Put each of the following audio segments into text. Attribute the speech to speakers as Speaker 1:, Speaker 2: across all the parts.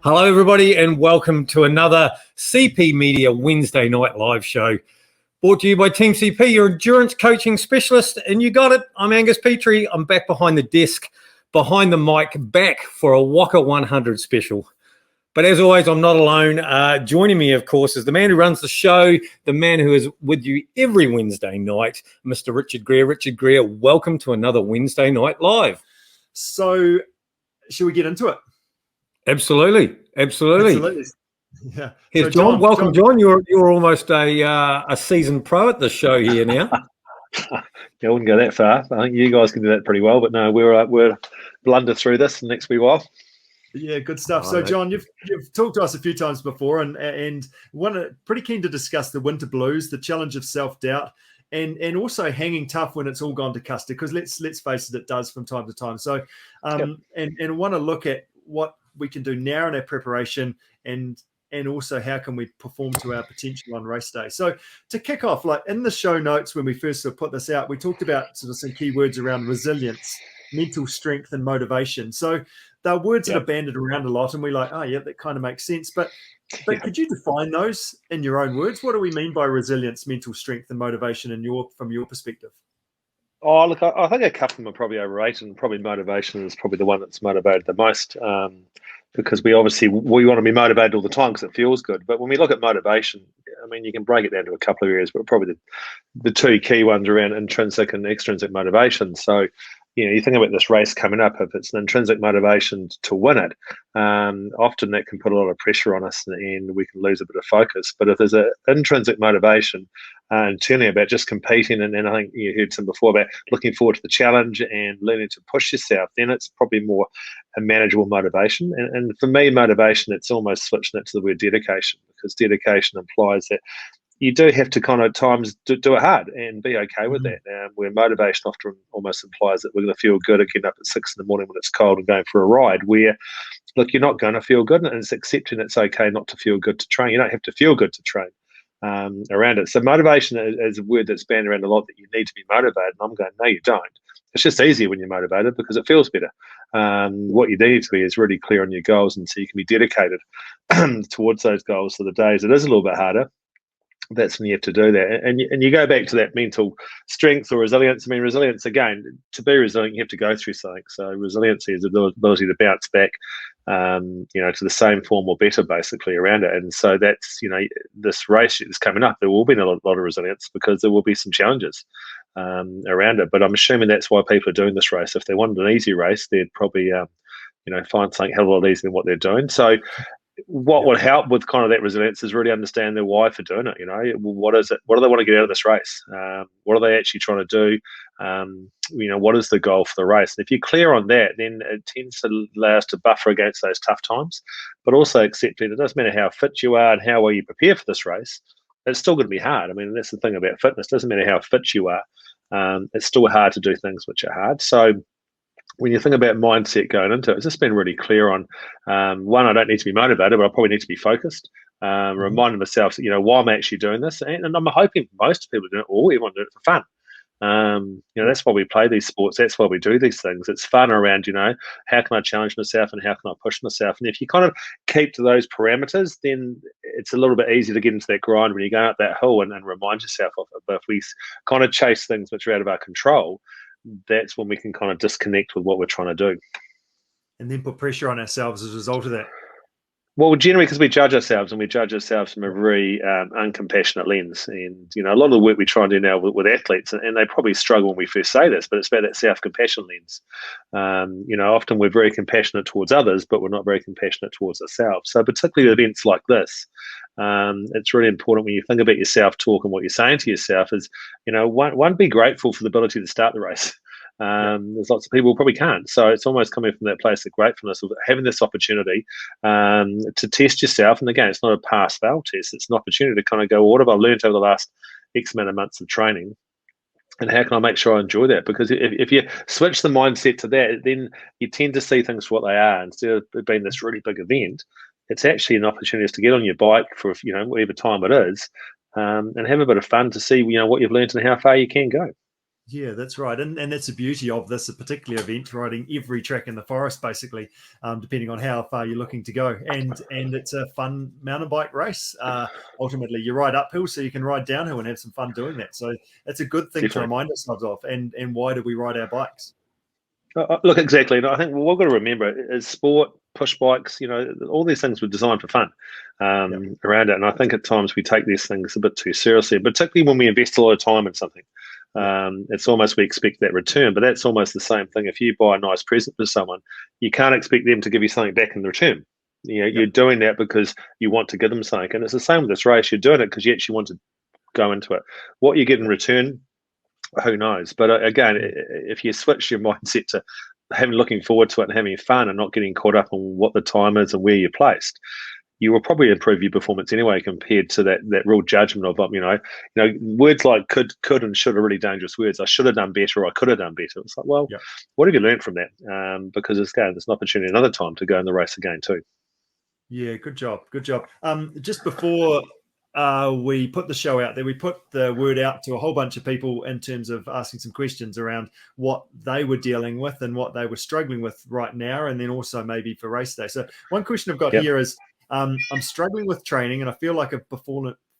Speaker 1: Hello, everybody, and welcome to another CP Media Wednesday night live show. Brought to you by Team CP, your endurance coaching specialist. And you got it. I'm Angus Petrie. I'm back behind the desk, behind the mic, back for a Waka 100 special. But as always, I'm not alone. Joining me, of course, is the man who runs the show, the man who is with you every Wednesday night, Mr. Richard Greer. Richard Greer, welcome to another Wednesday night live.
Speaker 2: So, should we get into it?
Speaker 1: Absolutely.
Speaker 2: Yeah.
Speaker 1: Here's so John. Welcome, John. You're almost a seasoned pro at the show here now.
Speaker 3: I wouldn't go that far. I think you guys can do that pretty well. But no, we're blunder through this the next wee while.
Speaker 2: Yeah, good stuff. So, John, you've talked to us a few times before, and pretty keen to discuss the winter blues, the challenge of self-doubt, and also hanging tough when it's all gone to custard. Because let's face it does from time to time. So, and want to look at what we can do now in our preparation, and also how can we perform to our potential on race day. So to kick off, like in the show notes when we first sort of put this out, we talked about sort of some key words around resilience, mental strength, and motivation. So they're words that are banded around a lot, and we're like, oh yeah, that kind of makes sense. But could you define those in your own words? What do we mean by resilience, mental strength, and motivation from your perspective?
Speaker 3: Oh, look, I think a couple of them are probably overrated, and probably motivation is probably the one that's motivated the most, because we want to be motivated all the time because it feels good. But when we look at motivation, I mean, you can break it down to a couple of areas, but probably the two key ones around intrinsic and extrinsic motivation. So, you think about this race coming up, if it's an intrinsic motivation to win it, often that can put a lot of pressure on us and we can lose a bit of focus. But if there's an intrinsic motivation, internally about just competing, and I think you heard some before about looking forward to the challenge and learning to push yourself, then it's probably more a manageable motivation. And for me, motivation, it's almost switching it to the word dedication, because dedication implies that you do have to kind of at times do it hard and be okay with that. Where motivation often almost implies that we're going to feel good at getting up at 6 in the morning when it's cold and going for a ride, where, look, you're not going to feel good, and it's accepting it's okay not to feel good to train. You don't have to feel good to train around it. So motivation is a word that's banned around a lot, that you need to be motivated. And I'm going, no, you don't. It's just easier when you're motivated because it feels better. What you need to be is really clear on your goals, and so you can be dedicated towards those goals. So the days it is a little bit harder, that's when you have to do that. And you go back to that mental strength or resilience. I mean, resilience, again, to be resilient, you have to go through something. So resiliency is the ability to bounce back, to the same form or better, basically, around it. And so that's, this race is coming up. There will be a lot of resilience because there will be some challenges around it. But I'm assuming that's why people are doing this race. If they wanted an easy race, they'd probably, find something a hell of a lot easier than what they're doing. So what would help with kind of that resilience is really understand their why for doing it. What is it? What do they want to get out of this race? What are they actually trying to do? What is the goal for the race? And if you're clear on that, then it tends to allow us to buffer against those tough times, but also accept that it doesn't matter how fit you are and how well you prepare for this race. It's still going to be hard. I mean, that's the thing about fitness. It doesn't matter how fit you are. It's still hard to do things which are hard. So when you think about mindset going into it, it's just been really clear on, one, I don't need to be motivated, but I probably need to be focused. Reminding myself that, why I'm actually doing this. And I'm hoping most people do it, or everyone do it for fun. That's why we play these sports. That's why we do these things. It's fun around, how can I challenge myself and how can I push myself? And if you kind of keep to those parameters, then it's a little bit easier to get into that grind when you go up that hill and remind yourself of it. But if we kind of chase things which are out of our control, that's when we can kind of disconnect with what we're trying to do.
Speaker 2: And then put pressure on ourselves as a result of that.
Speaker 3: Well, generally, because we judge ourselves, and we judge ourselves from a very uncompassionate lens. And, a lot of the work we try and do now with athletes, and they probably struggle when we first say this, but it's about that self-compassion lens. Often we're very compassionate towards others, but we're not very compassionate towards ourselves. So particularly events like this, it's really important when you think about your self-talk and what you're saying to yourself is, one, be grateful for the ability to start the race. There's lots of people who probably can't. So it's almost coming from that place of gratefulness of having this opportunity to test yourself. And again, it's not a pass-fail test. It's an opportunity to kind of go, what have I learned over the last X amount of months of training? And how can I make sure I enjoy that? Because if you switch the mindset to that, then you tend to see things for what they are. Instead of it being this really big event, it's actually an opportunity to get on your bike for, whatever time it is, and have a bit of fun to see, what you've learned and how far you can go.
Speaker 2: Yeah, that's right. And that's the beauty of this particular event, riding every track in the forest, basically, depending on how far you're looking to go. And it's a fun mountain bike race. Ultimately, you ride uphill, so you can ride downhill and have some fun doing that. So it's a good thing to remind ourselves of. And why do we ride our bikes?
Speaker 3: Look, exactly. And I think what we've got to remember is sport, push bikes, all these things were designed for fun around it. And I think at times we take these things a bit too seriously, particularly when we invest a lot of time in something. It's almost we expect that return, but that's almost the same thing. If you buy a nice present for someone, you can't expect them to give you something back in return. You're doing that because you want to give them something. And it's the same with this race. You're doing it because you actually want to go into it. What you get in return, who knows? But again, if you switch your mindset to looking forward to it and having fun and not getting caught up on what the time is and where you're placed, you will probably improve your performance anyway compared to that real judgment of words like could and should are really dangerous words. I should have done better, or I could have done better. It's like, well, what have you learned from that? Because there's an opportunity another time to go in the race again too.
Speaker 2: Yeah, good job. Just before we put the show out there, we put the word out to a whole bunch of people in terms of asking some questions around what they were dealing with and what they were struggling with right now, and then also maybe for race day. So one question I've got here is, I'm struggling with training and I feel like I've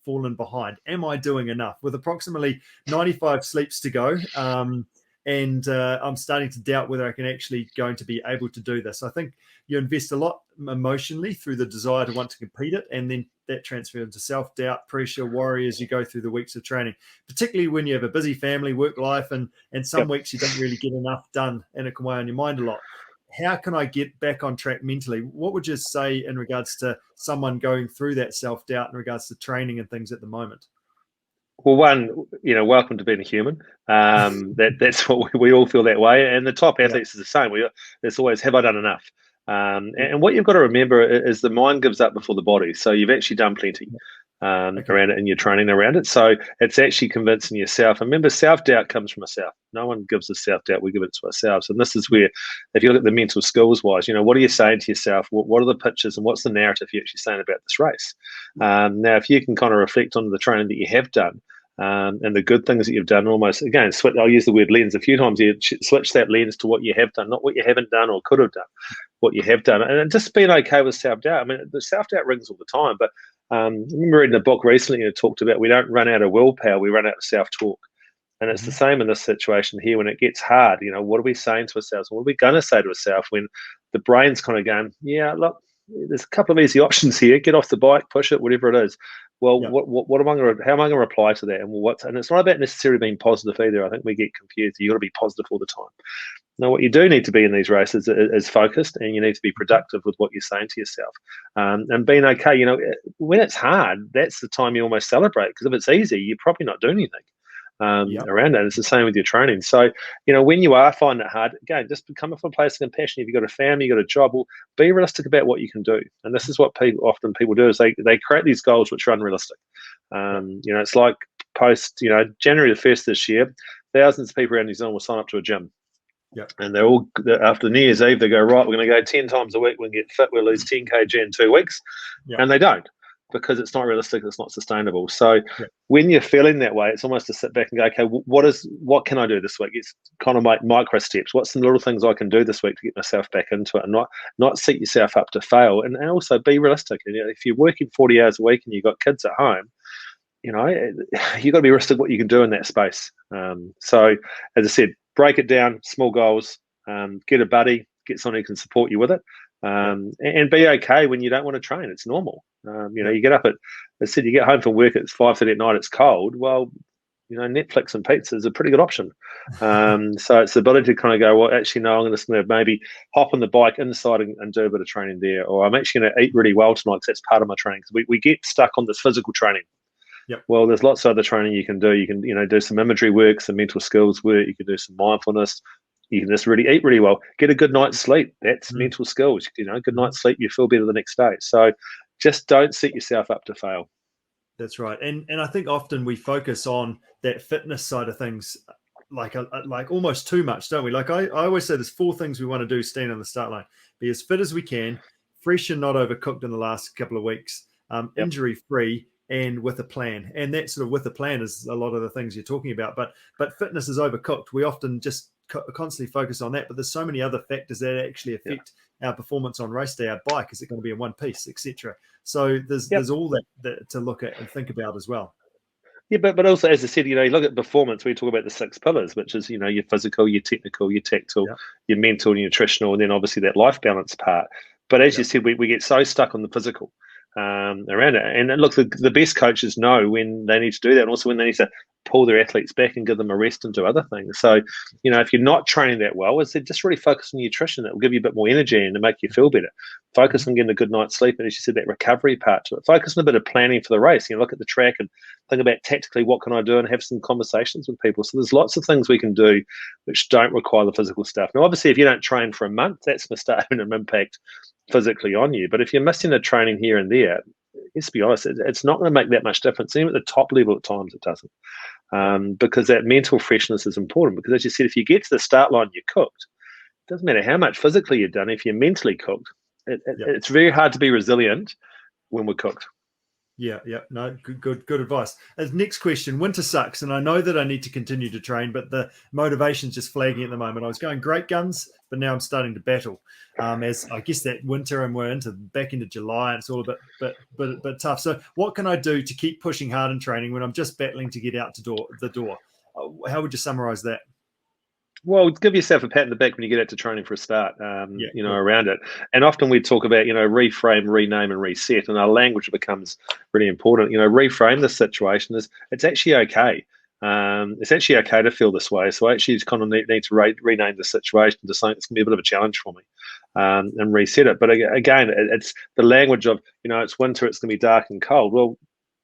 Speaker 2: fallen behind. Am I doing enough? With approximately 95 sleeps to go, and I'm starting to doubt whether I can actually going to be able to do this. I think you invest a lot emotionally through the desire to want to compete it, and then that transfers into self-doubt, pressure, worry as you go through the weeks of training, particularly when you have a busy family, work life, and some weeks you don't really get enough done and it can weigh on your mind a lot. How can I get back on track mentally? What would you say in regards to someone going through that self-doubt in regards to training and things at the moment?
Speaker 3: Well, one, welcome to being a human. That's what we all feel that way. And the top athletes is the same. It's always, have I done enough? And what you've got to remember is the mind gives up before the body. So you've actually done plenty around it in your training around it. So it's actually convincing yourself. And remember, self-doubt comes from ourselves. No one gives us self-doubt. We give it to ourselves. And this is where, if you look at the mental skills wise, what are you saying to yourself? What are the pictures and what's the narrative you're actually saying about this race? Now, if you can kind of reflect on the training that you have done, and the good things that you've done, almost again, I'll use the word lens a few times here. Switch that lens to what you have done, not what you haven't done or could have done, what you have done, and just being okay with self-doubt. I mean, the self-doubt rings all the time, but I remember reading a book recently that talked about we don't run out of willpower, we run out of self-talk. And it's the same in this situation here. When it gets hard, what are we saying to ourselves? What are we going to say to ourselves when the brain's kind of going, yeah, look, there's a couple of easy options here. Get off the bike, push it, whatever it is. Well, what am I going to? How am I going to reply to that? And it's not about necessarily being positive either. I think we get confused. You got to be positive all the time. No, what you do need to be in these races is focused, and you need to be productive with what you're saying to yourself, and being okay. When it's hard, that's the time you almost celebrate, because if it's easy, you're probably not doing anything around that. And it's the same with your training. So, when you are finding it hard, again, just become from a place of compassion. If you've got a family, you've got a job, well, be realistic about what you can do. And this is what people do is they create these goals which are unrealistic. It's like post, January the 1st this year, thousands of people around New Zealand will sign up to a gym. And they're all, after New Year's Eve, they go, right, we're going to go 10 times a week. We're going to get fit. We'll lose 10 kg in 2 weeks. And they don't, because it's not realistic. It's not sustainable. So when you're feeling that way, it's almost to sit back and go, okay, what can I do this week? It's kind of like micro steps. What's some little things I can do this week to get myself back into it, and not set yourself up to fail, and also be realistic. And if you're working 40 hours a week and you've got kids at home, you've got to be realistic what you can do in that space. So as I said, break it down, small goals, get a buddy, get someone who can support you with it, and be okay when you don't want to train. It's normal. You get up you get home from work at 5:30 at night, it's cold. Well, Netflix and pizza is a pretty good option. So it's the ability to kind of go, well, actually, no, I'm just going to maybe hop on the bike inside and do a bit of training there. Or I'm actually going to eat really well tonight because that's part of my training. Because we get stuck on this physical training. Well, there's lots of other training you can do. You can, do some imagery work, some mental skills work. You can do some mindfulness. You can just really eat really well. Get a good night's sleep. That's mental skills. Good night's sleep, you feel better the next day. So just don't set yourself up to fail.
Speaker 2: That's right. And I think often we focus on that fitness side of things like almost too much, don't we? Like I always say there's 4 things we want to do standing on the start line. Be as fit as we can, fresh and not overcooked in the last couple of weeks, injury-free, and with a plan. And that sort of with a plan is a lot of the things you're talking about. But fitness is overcooked. We often just constantly focus on that, but there's so many other factors that actually affect our performance on race day. Our bike, is it going to be in one piece, etc. So there's all that to look at and think about as well.
Speaker 3: Yeah, but also, as I said, you look at performance, we talk about the 6 pillars, which is, your physical, your technical, your tactile, your mental, and your nutritional, and then obviously that life balance part. But as you said, we get so stuck on the physical around it. And look, the best coaches know when they need to do that, and also when they need to pull their athletes back and give them a rest and do other things. So, if you're not training that well, is just really focus on nutrition. It will give you a bit more energy and to make you feel better. Focus on getting a good night's sleep, and as you said, that recovery part to it. Focus on a bit of planning for the race. Look at the track and think about tactically what can I do, and have some conversations with people. So there's lots of things we can do which don't require the physical stuff. Now, obviously, if you don't train for a month, that's going to start having an impact physically on you. But if you're missing a training here and there, let's be honest, it's not going to make that much difference. Even at the top level, at times it doesn't, because that mental freshness is important. Because as you said, if you get to the start line, you're cooked. It doesn't matter how much physically you've done. If you're mentally cooked, it's very hard to be resilient when we're cooked.
Speaker 2: Yeah. No, good advice. Next question. Winter sucks, and I know that I need to continue to train, but the motivation's just flagging at the moment. I was going great guns, but now I'm starting to battle. As I guess that winter, and we're back into July, and it's all a bit tough. So, what can I do to keep pushing hard in training when I'm just battling to get out the door? How would you summarize that?
Speaker 3: Well, give yourself a pat in the back when you get out to training for a start, around it. And often we talk about, reframe, rename, and reset, and our language becomes really important. Reframe the situation is it's actually okay. It's actually okay to feel this way. So I actually just kind of need to rename the situation to something that's going to be a bit of a challenge for me, and reset it. But again, it's the language of, it's winter, it's going to be dark and cold. Well,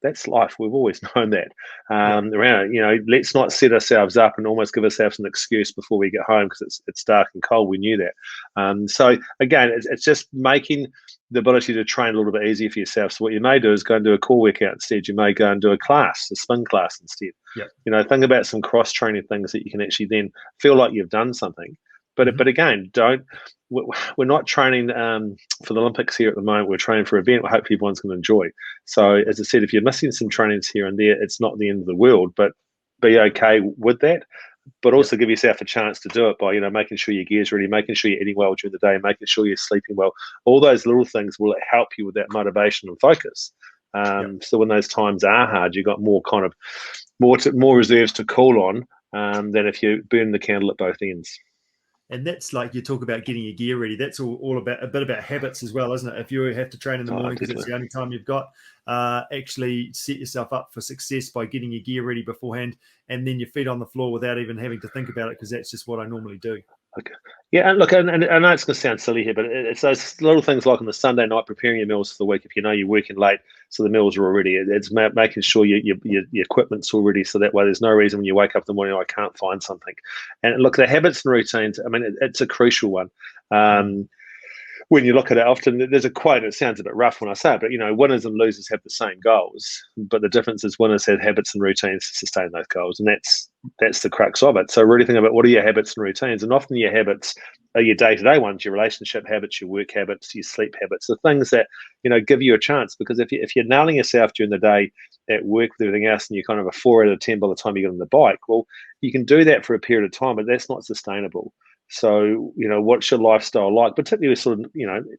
Speaker 3: that's life. We've always known that. Around it, let's not set ourselves up and almost give ourselves an excuse before we get home because it's dark and cold. We knew that. So again, it's just making the ability to train a little bit easier for yourself. So what you may do is go and do a core workout instead. You may go and do a spin class instead. Think about some cross training things that you can actually then feel like you've done something. But again, we're not training for the Olympics here at the moment. We're training for an event hopefully everyone's going to enjoy. So as I said, if you're missing some trainings here and there, it's not the end of the world, but be okay with that. But also give yourself a chance to do it by, making sure your gear's ready, making sure you're eating well during the day, making sure you're sleeping well. All those little things will help you with that motivation and focus. So when those times are hard, you've got more reserves to call on than if you burn the candle at both ends.
Speaker 2: And that's like you talk about getting your gear ready. That's all about a bit about habits as well, isn't it? If you have to train in the morning because it's the only time you've got, actually set yourself up for success by getting your gear ready beforehand, and then your feet on the floor without even having to think about it, because that's just what I normally do.
Speaker 3: Okay. Yeah, and look, and I know it's going to sound silly here, but it's those little things like on the Sunday night preparing your meals for the week. If you know you're working late, so the meals are all ready. It's making sure your equipment's all ready, so that way there's no reason when you wake up in the morning, I can't find something. And look, the habits and routines, I mean, it's a crucial one. When you look at it, often there's a quote, it sounds a bit rough when I say it, but winners and losers have the same goals, but the difference is winners have habits and routines to sustain those goals, and that's the crux of it. So really think about what are your habits and routines, and often your habits are your day-to-day ones, your relationship habits, your work habits, your sleep habits, the things that give you a chance. Because if you're nailing yourself during the day at work with everything else, and you're kind of a 4 out of 10 by the time you get on the bike, well, you can do that for a period of time, but that's not sustainable. So, what's your lifestyle like, particularly with sort of,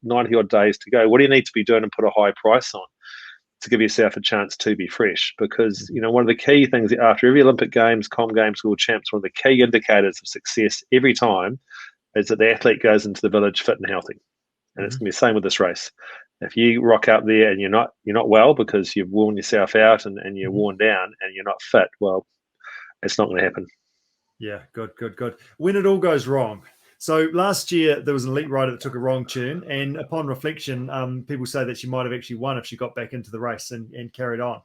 Speaker 3: 90 odd days to go? What do you need to be doing and put a high price on to give yourself a chance to be fresh? Because, one of the key things after every Olympic Games, Com Games, World Champs, one of the key indicators of success every time is that the athlete goes into the village fit and healthy. And it's going to be the same with this race. If you rock up there and you're not well because you've worn yourself out and you're worn down and you're not fit, well, it's not going to happen.
Speaker 2: Yeah, good. When it all goes wrong. So last year there was an elite rider that took a wrong turn, and upon reflection, people say that she might have actually won if she got back into the race and carried on,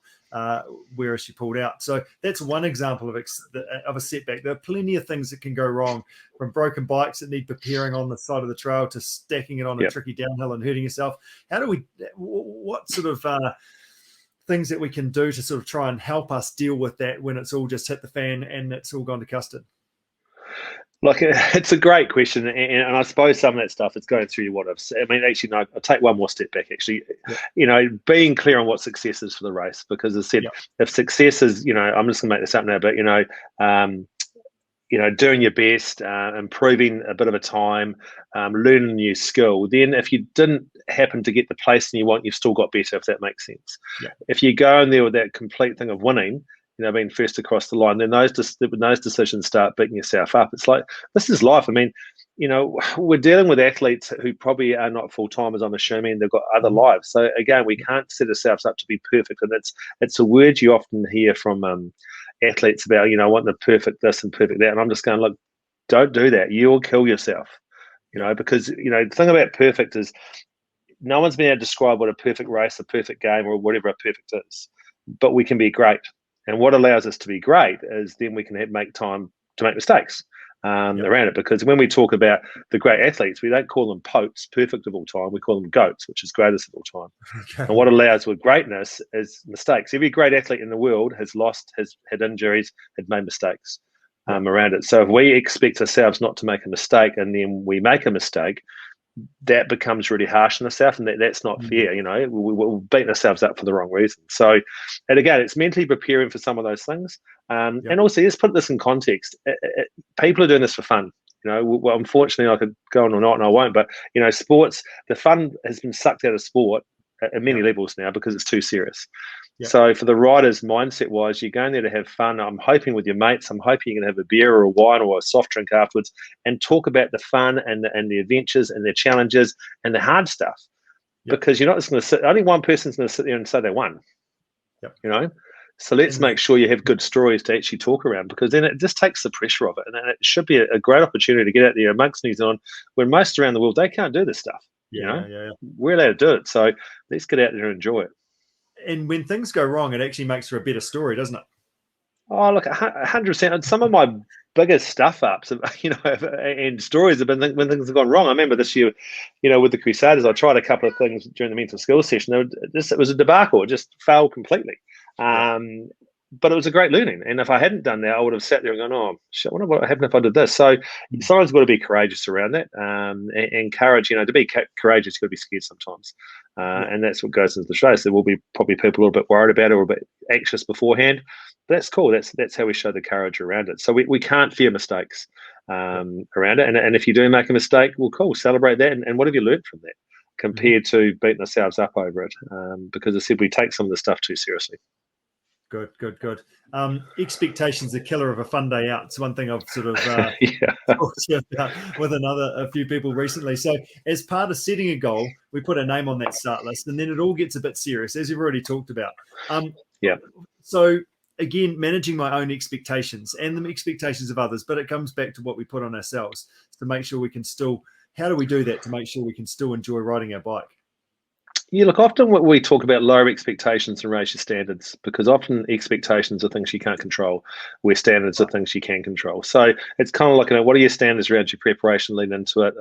Speaker 2: whereas she pulled out. So that's one example of a setback. There are plenty of things that can go wrong, from broken bikes that need preparing on the side of the trail to stacking it on a tricky downhill and hurting yourself. What sort of things that we can do to sort of try and help us deal with that when it's all just hit the fan and it's all gone to custard?
Speaker 3: Like, it's a great question, and I suppose some of that stuff is going through your what ifs. I mean, actually, no, I'll take one more step back. Actually, being clear on what success is for the race, because as I said, if success is, I'm just going to make this up now, but doing your best, improving a bit of a time, learning a new skill. Then, if you didn't happen to get the placing you want, you've still got better. If that makes sense.
Speaker 2: Yeah.
Speaker 3: If you go in there with that complete thing of winning, being first across the line, then those decisions start beating yourself up. It's like, this is life. I mean, we're dealing with athletes who probably are not full-timers, I'm assuming. They've got other lives. So again, we can't set ourselves up to be perfect. And it's a word you often hear from athletes about, I want the perfect this and perfect that. And I'm just going, look, don't do that. You'll kill yourself, because, the thing about perfect is no one's been able to describe what a perfect race, a perfect game, or whatever a perfect is. But we can be great. And what allows us to be great is then we can make time to make mistakes around it. Because when we talk about the great athletes, we don't call them popes, perfect of all time. We call them goats, which is greatest of all time. Okay. And what allows with greatness is mistakes. Every great athlete in the world has lost, has had injuries, had made mistakes around it. So if we expect ourselves not to make a mistake and then we make a mistake, that becomes really harsh on ourselves, and that's not fair. We're beating ourselves up for the wrong reason. So, and again, it's mentally preparing for some of those things. And also, let's put this in context. People are doing this for fun. Well, unfortunately, I could go on or not, and I won't. But sports, the fun has been sucked out of sport at many levels now because it's too serious. Yep. So for the riders, mindset-wise, you're going there to have fun. I'm hoping with your mates. I'm hoping you're going to have a beer or a wine or a soft drink afterwards and talk about the fun and the adventures and the challenges and the hard stuff. Yep. Because you're not just going to sit. Only one person's going to sit there and say they won.
Speaker 2: Yep.
Speaker 3: So let's make sure you have good stories to actually talk around, because then it just takes the pressure off it, and it should be a great opportunity to get out there amongst New Zealand, when most around the world they can't do this stuff. We're allowed to do it. So let's get out there and enjoy it.
Speaker 2: And when things go wrong, it actually makes for a better story, doesn't it?
Speaker 3: Oh, look, 100%. Some of my biggest stuff ups, and stories have been when things have gone wrong. I remember this year, with the Crusaders, I tried a couple of things during the mental skills session. It was a debacle. It just failed completely. But it was a great learning. And if I hadn't done that, I would have sat there and gone, oh, shit, I wonder what happened if I did this. So someone's got to be courageous around that. And courage, to be courageous, you've got to be scared sometimes. And that's what goes into the show. So there will be probably people a little bit worried about it or a bit anxious beforehand. But that's cool. That's how we show the courage around it. So we can't fear mistakes around it. And if you do make a mistake, well, cool, celebrate that. And what have you learned from that compared to beating ourselves up over it? Because as I said, we take some of the stuff too seriously.
Speaker 2: Good. Expectations are killer of a fun day out. It's one thing I've sort of talked about with a few people recently. So as part of setting a goal, we put a name on that start list, and then it all gets a bit serious, as you've already talked about. So again, managing my own expectations and the expectations of others, but it comes back to what we put on ourselves to make sure we can still, how do we do that to make sure we can still enjoy riding our bike?
Speaker 3: Yeah, look, often we talk about lower expectations and raise your standards, because often expectations are things you can't control, where standards are things you can control. So it's kind of like, what are your standards around your preparation leading into it,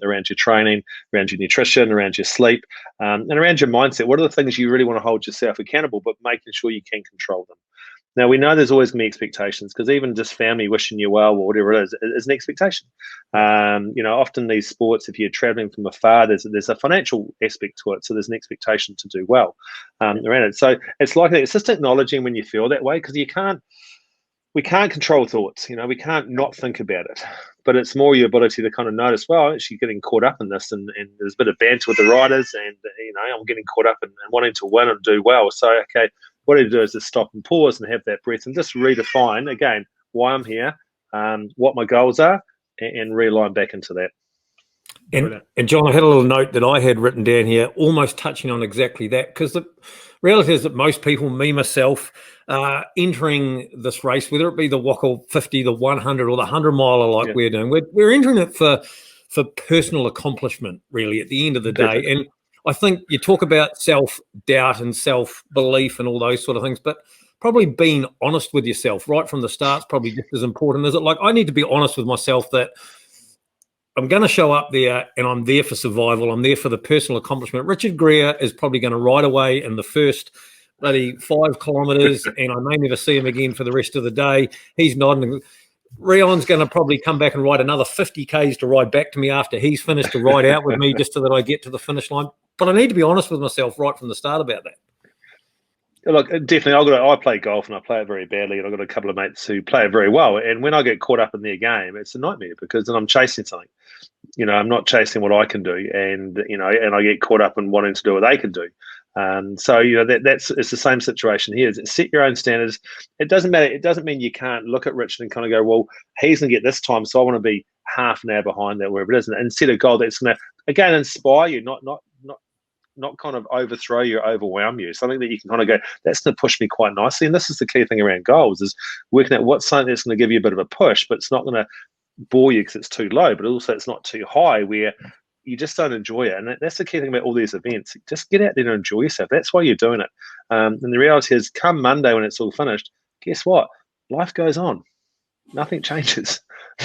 Speaker 3: around your training, around your nutrition, around your sleep, and around your mindset? What are the things you really want to hold yourself accountable, but making sure you can control them? Now, we know there's always going to be expectations, because even just family wishing you well or whatever it is an expectation. Often these sports, if you're traveling from afar, there's a financial aspect to it. So there's an expectation to do well around it. So it's like that. It's just acknowledging when you feel that way, because we can't control thoughts. We can't not think about it. But it's more your ability to kind of notice, well, actually getting caught up in this, and there's a bit of banter with the riders, and I'm getting caught up in wanting to win and do well. So, okay, what I do is just stop and pause and have that breath and just redefine, again, why I'm here, what my goals are, and realign back into that.
Speaker 1: And John, I had a little note that I had written down here, almost touching on exactly that, because the reality is that most people, me, myself, entering this race, whether it be the Waka 50, the 100 or the 100 miler like we're doing, we're entering it for personal accomplishment, really, at the end of the day. And I think you talk about self-doubt and self-belief and all those sort of things, but probably being honest with yourself right from the start is probably just as important as it. Like, I need to be honest with myself that I'm going to show up there and I'm there for survival. I'm there for the personal accomplishment. Richard Greer is probably going to ride away in the first bloody 5 kilometres and I may never see him again for the rest of the day. He's nodding. Rion's going to probably come back and ride another 50 Ks to ride back to me after he's finished to ride out with me just so that I get to the finish line. But I need to be honest with myself right from the start about that.
Speaker 3: Look, definitely, I play golf and I play it very badly, and I've got a couple of mates who play it very well. And when I get caught up in their game, it's a nightmare because then I'm chasing something. I'm not chasing what I can do, and I get caught up in wanting to do what they can do. So it's the same situation here. Set your own standards. It doesn't matter. It doesn't mean you can't look at Richard and kind of go, well, he's going to get this time, so I want to be half an hour behind that, wherever it is, and set a goal that's going to again inspire you, not kind of overthrow you or overwhelm you. Something that you can kind of go, that's going to push me quite nicely. And this is the key thing around goals, is working out what's something that's going to give you a bit of a push, but it's not going to bore you because it's too low, but also it's not too high where you just don't enjoy it. And that's the key thing about all these events. Just get out there and enjoy yourself. That's why you're doing it. And the reality is, come Monday when it's all finished, guess what? Life goes on. Nothing changes.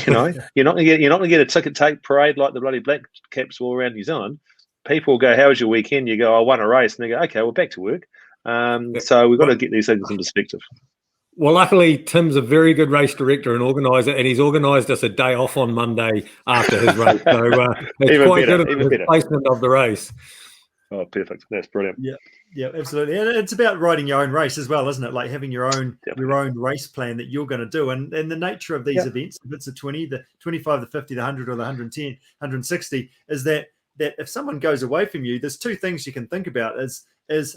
Speaker 3: You're not going to get a ticket tape parade like the bloody Black Caps all around New Zealand. People will go, how was your weekend? You go, I won a race. And they go, okay, well, back to work. So we've got to get these things in perspective.
Speaker 1: Well, luckily, Tim's a very good race director and organiser, and he's organised us a day off on Monday after his race. So it's quite good at the placement of the race.
Speaker 3: Oh, perfect. That's brilliant.
Speaker 2: Yeah, absolutely. And it's about riding your own race as well, isn't it? Like having your own race plan that you're going to do. And the nature of these events, if it's a 20, the 25, the 50, the 100 or the 110, 160, is that if someone goes away from you, there's two things you can think about is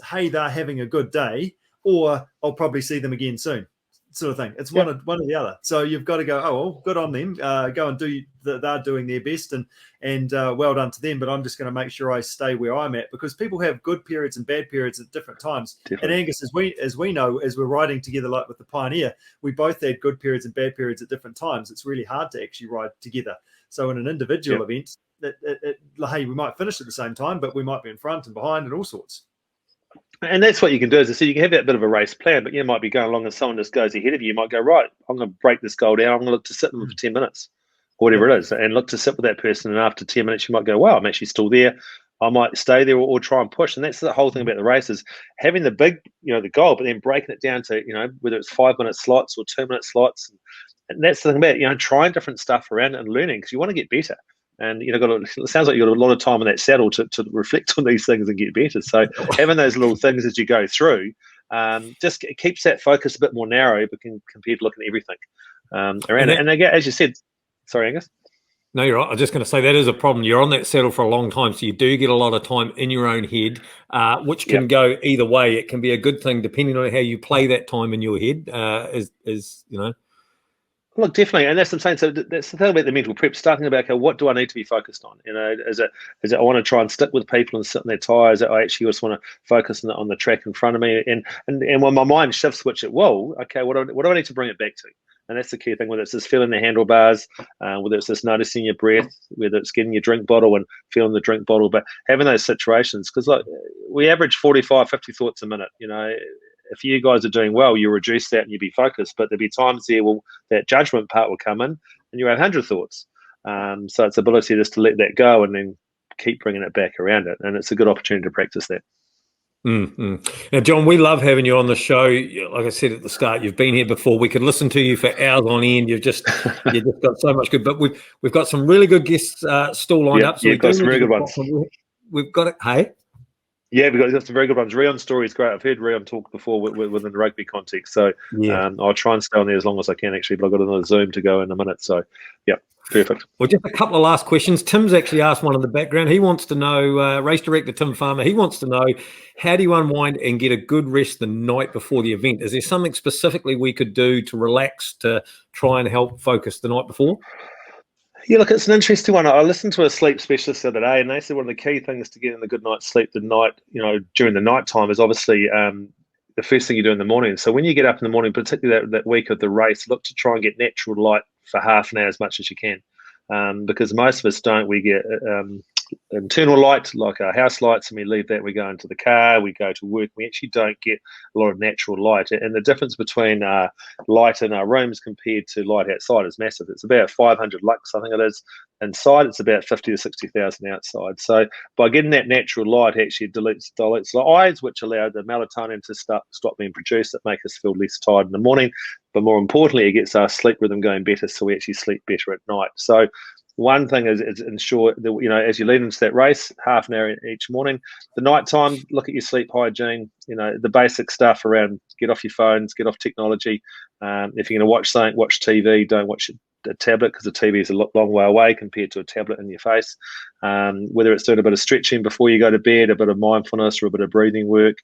Speaker 2: hey, they're having a good day, or I'll probably see them again soon, sort of thing. It's one or the other. So you've got to go, oh, well, good on them. Go and do. They're doing their best, and well done to them. But I'm just going to make sure I stay where I'm at, because people have good periods and bad periods at different times. Definitely. And Angus, as we know, as we're riding together, like with the Pioneer, we both had good periods and bad periods at different times. It's really hard to actually ride together. So in an individual event, hey, we might finish at the same time, but we might be in front and behind and all sorts.
Speaker 3: And that's what you can do. Is you can have that bit of a race plan, but you might be going along and someone just goes ahead of you. You might go, right, I'm going to break this goal down. I'm going to look to sit them for 10 minutes or whatever it is, and look to sit with that person. And after 10 minutes, you might go, wow, I'm actually still there. I might stay there or try and push. And that's the whole thing about the race, is having the big, the goal, but then breaking it down to, whether it's 5-minute slots or 2-minute slots. And that's the thing about, trying different stuff around it and learning, because you want to get better. And it sounds like you've got a lot of time in that saddle to reflect on these things and get better. So having those little things as you go through, just it keeps that focus a bit more narrow, but compared to looking at everything around it. And again, as you said, sorry, Angus.
Speaker 1: No, you're right. I was just going to say that is a problem. You're on that saddle for a long time, so you do get a lot of time in your own head, which can go either way. It can be a good thing depending on how you play that time in your head.
Speaker 3: Look, definitely, and that's what I'm saying. So that's the thing about the mental prep, starting about, okay, what do I need to be focused on? Is it I want to try and stick with people and sit in their tyres? I actually just want to focus on the track in front of me, and when my mind shifts, switch it, whoa, okay, what do I need to bring it back to? And that's the key thing, whether it's just feeling the handlebars, whether it's just noticing your breath, whether it's getting your drink bottle and feeling the drink bottle, but having those situations, because look, we average 45, 50 thoughts a minute, If you guys are doing well, you reduce that and you be focused. But there'll be times there, that judgment part will come in and you have 100 thoughts. So it's the ability just to let that go and then keep bringing it back around it. And it's a good opportunity to practice that.
Speaker 1: Mm-hmm. Now, John, we love having you on the show. Like I said at the start, you've been here before. We could listen to you for hours on end. You've just got so much good. But we've got some really good guests still lined up. So
Speaker 3: we've got some very good ones.
Speaker 1: We've got it. Hey.
Speaker 3: Yeah, we've got some very good ones. Rion's story is great. I've heard Rion talk before within the rugby context. So I'll try and stay on there as long as I can, actually. But I've got another Zoom to go in a minute. So, yeah, perfect.
Speaker 1: Well, just a couple of last questions. Tim's actually asked one in the background. He wants to know, race director Tim Farmer, he wants to know, how do you unwind and get a good rest the night before the event? Is there something specifically we could do to relax, to try and help focus the night before?
Speaker 3: Yeah, look, it's an interesting one. I listened to a sleep specialist the other day, and they said one of the key things to getting a good night's sleep the night, during the night time is obviously the first thing you do in the morning. So when you get up in the morning, particularly that week of the race, look to try and get natural light for half an hour as much as you can. Because most of us don't. We get internal light, like our house lights, and we leave that. We go into the car, we go to work. We actually don't get a lot of natural light, and the difference between light in our rooms compared to light outside is massive. It's about 500 lux, I think it is, inside. It's about 50 to 60,000 outside. So by getting that natural light, actually dilutes the eyes, which allow the melatonin to stop being produced. That make us feel less tired in the morning, but more importantly, it gets our sleep rhythm going better, so we actually sleep better at night. So one thing is ensure that, as you lead into that race, half an hour each morning. The night time, look at your sleep hygiene, the basic stuff around get off your phones, get off technology. If you're going to watch something, watch TV, don't watch a tablet, because the TV is a long way away compared to a tablet in your face. Whether it's doing a bit of stretching before you go to bed, a bit of mindfulness, or a bit of breathing work,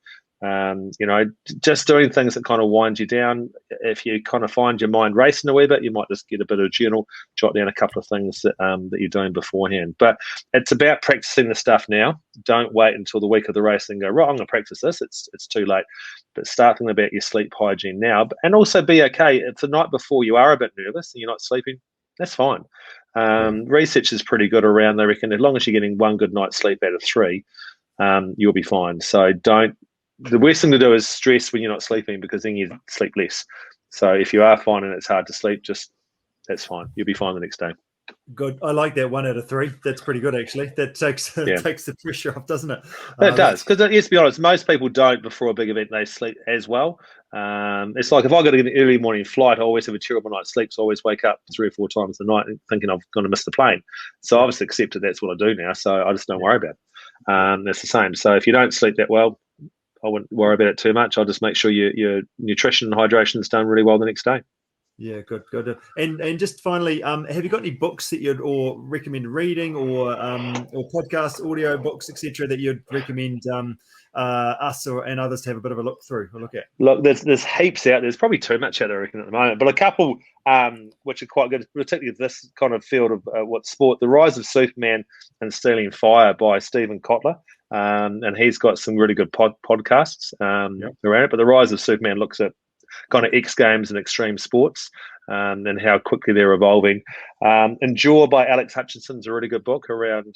Speaker 3: just doing things that kind of wind you down. If you kind of find your mind racing a wee bit, you might just get a bit of a journal, jot down a couple of things that you're doing beforehand. But it's about practicing the stuff now. Don't wait until the week of the race and go, right, I'm going to practice this. It's too late. But start thinking about your sleep hygiene now, and also be okay if the night before you are a bit nervous and you're not sleeping. That's fine. Research is pretty good around. They reckon as long as you're getting one good night's sleep out of 3, you'll be fine. So the worst thing to do is stress when you're not sleeping, because then you sleep less. So if you are finding it's hard to sleep, that's fine. You'll be fine the next day.
Speaker 2: Good. I like that 1 out of 3. That's pretty good, actually. That takes the pressure off, doesn't it?
Speaker 3: It does, because let's be honest, most people don't before a big event. They sleep as well. It's like if I got an early morning flight, I always have a terrible night's sleep. So I always wake up 3 or 4 times a night thinking I'm going to miss the plane. So I obviously accepted that's what I do now. So I just don't worry about it. That's the same. So if you don't sleep that well, I wouldn't worry about it too much. I'll just make sure your nutrition and hydration is done really well the next day.
Speaker 2: Yeah, good. And just finally, have you got any books that you'd or recommend reading, or podcast, audio books, etc., that you'd recommend us and others to have a bit of a look at? Look,
Speaker 3: there's heaps out. There's probably too much out there, I reckon, at the moment. But a couple which are quite good, particularly this kind of field of what sport, The Rise of Superman and Stealing Fire by Stephen Kotler. And he's got some really good podcasts around it. But The Rise of Superman looks at kind of X Games and extreme sports and how quickly they're evolving. Endure by Alex Hutchinson is a really good book around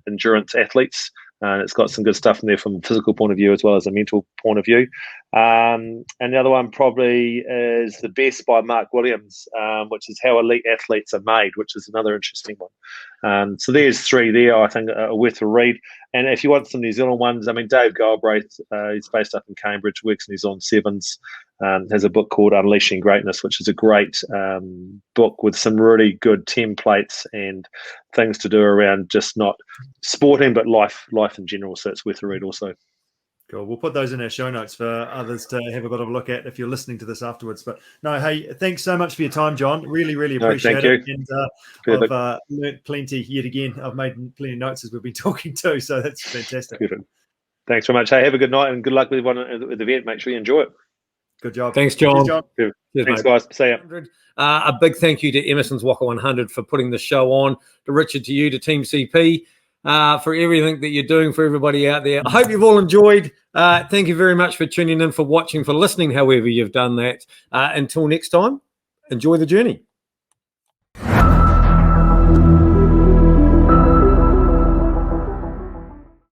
Speaker 3: endurance athletes. And it's got some good stuff in there from a physical point of view as well as a mental point of view. And the other one probably is The Best by Mark Williams, which is How Elite Athletes Are Made, which is another interesting one. So there's 3 there I think are worth a read. And if you want some New Zealand ones, I mean, Dave Galbraith, he's based up in Cambridge, works in New Zealand Sevens, has a book called Unleashing Greatness, which is a great book with some really good templates and things to do around just not sporting, but life in general. So it's worth a read also.
Speaker 2: Cool. We'll put those in our show notes for others to have a bit of a look at if you're listening to this afterwards. But no, hey, thanks so much for your time, John. Really, really appreciate it. And I've learnt plenty yet again. I've made plenty of notes as we've been talking too, so that's fantastic.
Speaker 3: Perfect. Thanks very much. Hey, have a good night and good luck with everyone at the event. Make sure you enjoy it.
Speaker 2: Good job.
Speaker 1: Thanks, John.
Speaker 2: Cheers,
Speaker 3: Thanks, guys. See ya.
Speaker 1: A big thank you to Emerson's Waka 100 for putting the show on, to Richard, to you, to Team CP, for everything that you're doing for everybody out there. I hope you've all enjoyed. Thank you very much for tuning in, for watching, for listening, however you've done that. Until next time, enjoy the journey.